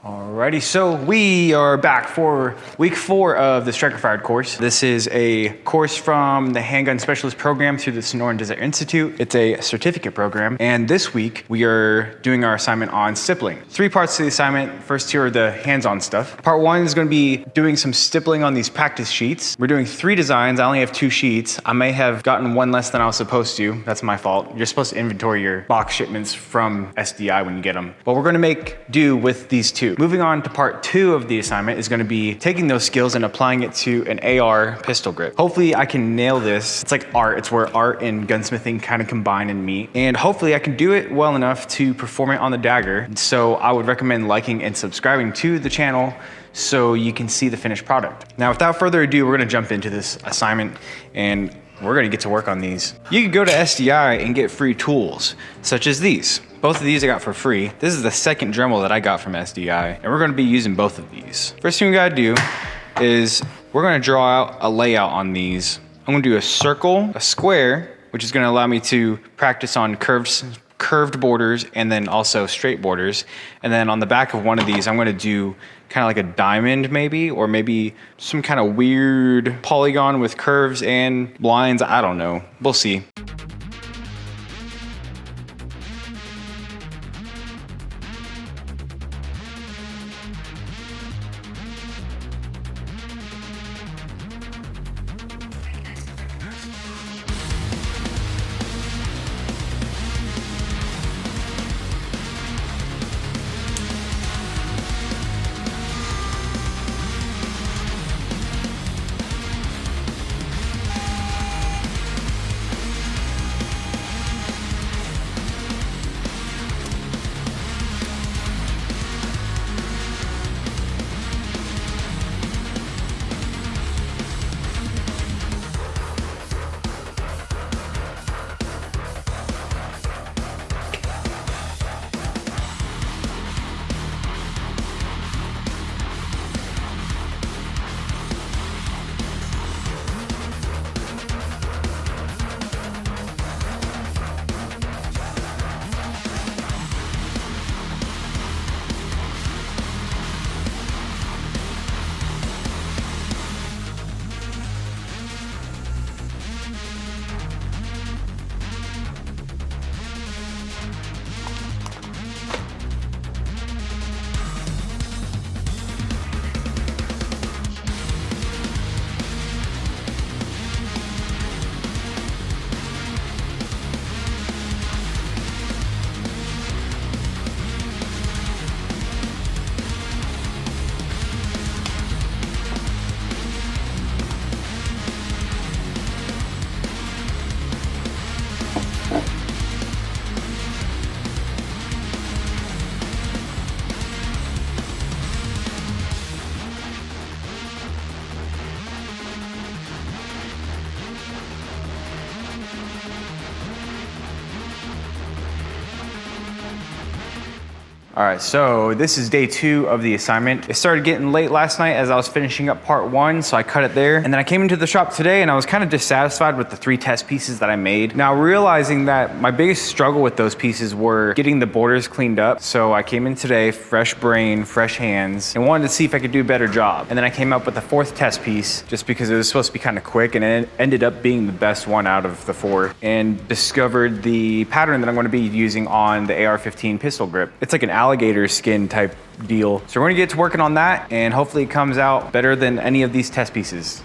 Alrighty, so we are back for week 4 of the Striker Fired course. This is a course from the Handgun Specialist program through the Sonoran Desert Institute. It's a certificate program, and this week we are doing our assignment on stippling. 3 parts to the assignment. First 2 are the hands-on stuff. Part 1 is going to be doing some stippling on these practice sheets. We're doing 3 designs. I only have 2 sheets. I may have gotten 1 less than I was supposed to. That's my fault. You're supposed to inventory your box shipments from SDI when you get them. But we're going to make do with these 2. Moving on to part 2 of the assignment is going to be taking those skills and applying it to an AR pistol grip. Hopefully I can nail this. It's like art. It's where art and gunsmithing kind of combine and meet. And hopefully I can do it well enough to perform it on the dagger. So I would recommend liking and subscribing to the channel so you can see the finished product. Now, without further ado, we're going to jump into this assignment and we're going to get to work on these. You can go to SDI and get free tools, such as these. Both of these I got for free. This is the second Dremel that I got from SDI, and we're going to be using both of these. First thing we got to do is we're going to draw out a layout on these. I'm going to do a circle, a square, which is going to allow me to practice on curved borders and then also straight borders. And then on the back of one of these, I'm going to do kind of like a diamond maybe, or maybe some kind of weird polygon with curves and lines. I don't know. We'll see. All right, so this is day 2 of the assignment. It started getting late last night as I was finishing up part 1, so I cut it there. And then I came into the shop today and I was kind of dissatisfied with the 3 test pieces that I made. Now, realizing that my biggest struggle with those pieces were getting the borders cleaned up. So I came in today, fresh brain, fresh hands, and wanted to see if I could do a better job. And then I came up with the 4th test piece just because it was supposed to be kind of quick, and it ended up being the best one out of the 4, and discovered the pattern that I'm going to be using on the AR-15 pistol grip. It's like an alligator skin type deal. So we're gonna get to working on that, and hopefully it comes out better than any of these test pieces.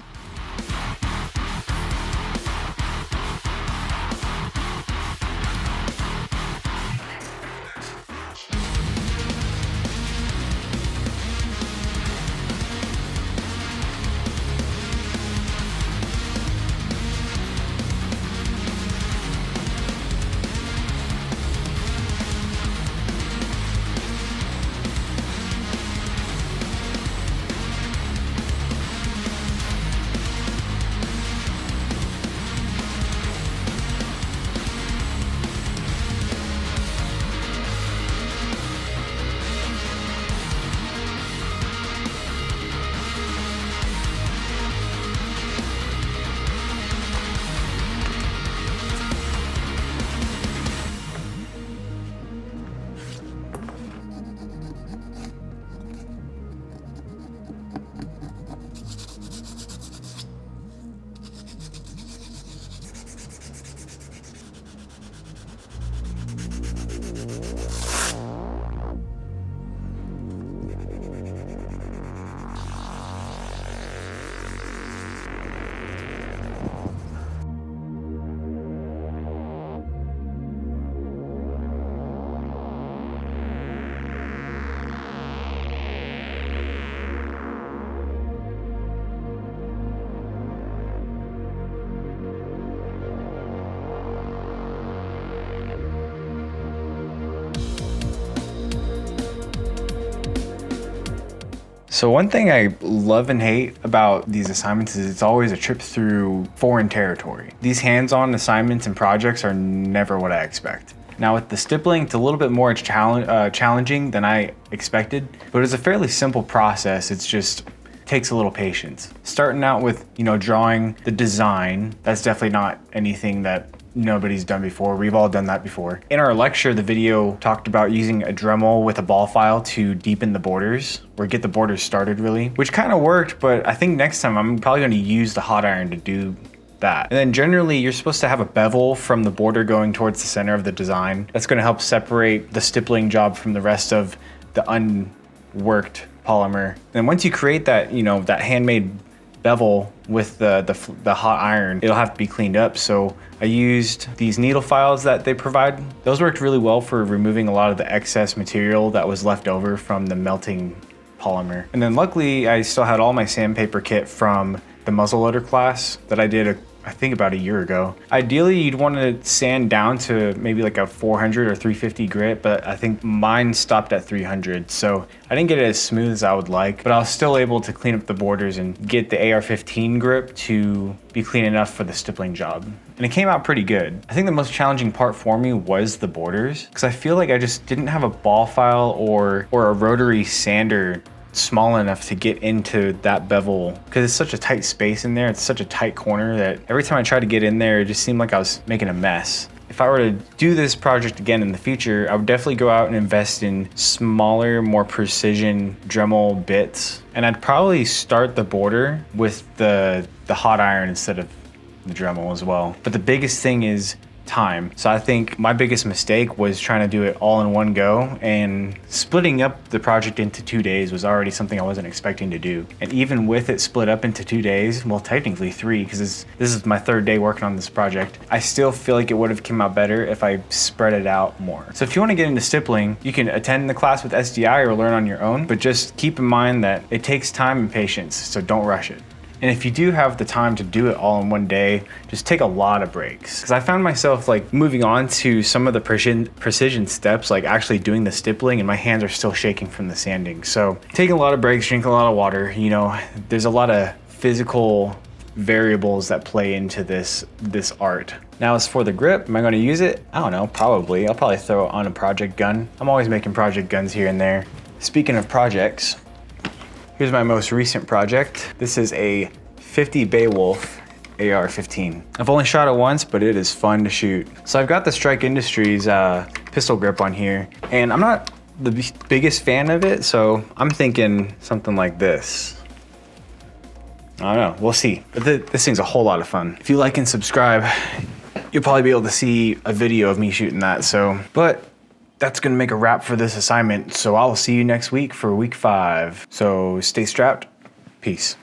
So one thing I love and hate about these assignments is it's always a trip through foreign territory. These hands-on assignments and projects are never what I expect. Now with the stippling, it's a little bit more challenging than I expected, but it's a fairly simple process. It's just takes a little patience. Starting out with, drawing the design, that's definitely not anything that nobody's done before. We've all done that before. In our lecture, the video talked about using a Dremel with a ball file to deepen the borders, or get the borders started really, which kind of worked, but I think next time I'm probably gonna use the hot iron to do that. And then generally you're supposed to have a bevel from the border going towards the center of the design. That's gonna help separate the stippling job from the rest of the unworked polymer. And once you create that, that handmade bevel with the hot iron, it'll have to be cleaned up. So I used these needle files that they provide. Those worked really well for removing a lot of the excess material that was left over from the melting polymer. And then luckily I still had all my sandpaper kit from the muzzleloader class that I did I think about a year ago. Ideally, you'd want to sand down to maybe like a 400 or 350 grit, but I think mine stopped at 300. So I didn't get it as smooth as I would like, but I was still able to clean up the borders and get the AR-15 grip to be clean enough for the stippling job. And it came out pretty good. I think the most challenging part for me was the borders, because I feel like I just didn't have a ball file or a rotary sander small enough to get into that bevel, because it's such a tight space in there. It's such a tight corner that every time I tried to get in there, it just seemed like I was making a mess. If I were to do this project again in the future, I would definitely go out and invest in smaller, more precision Dremel bits. And I'd probably start the border with the hot iron instead of the Dremel as well. But the biggest thing is time. So I think my biggest mistake was trying to do it all in one go, and splitting up the project into 2 days was already something I wasn't expecting to do. And even with it split up into 2 days, well, technically 3, because this is my 3rd day working on this project, I still feel like it would have come out better if I spread it out more. So if you want to get into stippling, you can attend the class with SDI or learn on your own, but just keep in mind that it takes time and patience, so don't rush it. And if you do have the time to do it all in one day, just take a lot of breaks. Because I found myself like moving on to some of the precision steps, like actually doing the stippling, and my hands are still shaking from the sanding. So taking a lot of breaks, drinking a lot of water, there's a lot of physical variables that play into this art. Now as for the grip, am I gonna use it? I don't know, probably. I'll probably throw it on a project gun. I'm always making project guns here and there. Speaking of projects, here's my most recent project. This is a 50 Beowulf AR-15. I've only shot it once, but it is fun to shoot. So I've got the Strike Industries pistol grip on here, and I'm not the biggest fan of it, so I'm thinking something like this. I don't know, we'll see. But this thing's a whole lot of fun. If you like and subscribe, you'll probably be able to see a video of me shooting that, but that's gonna make a wrap for this assignment. So I'll see you next week for week 5. So stay strapped. Peace.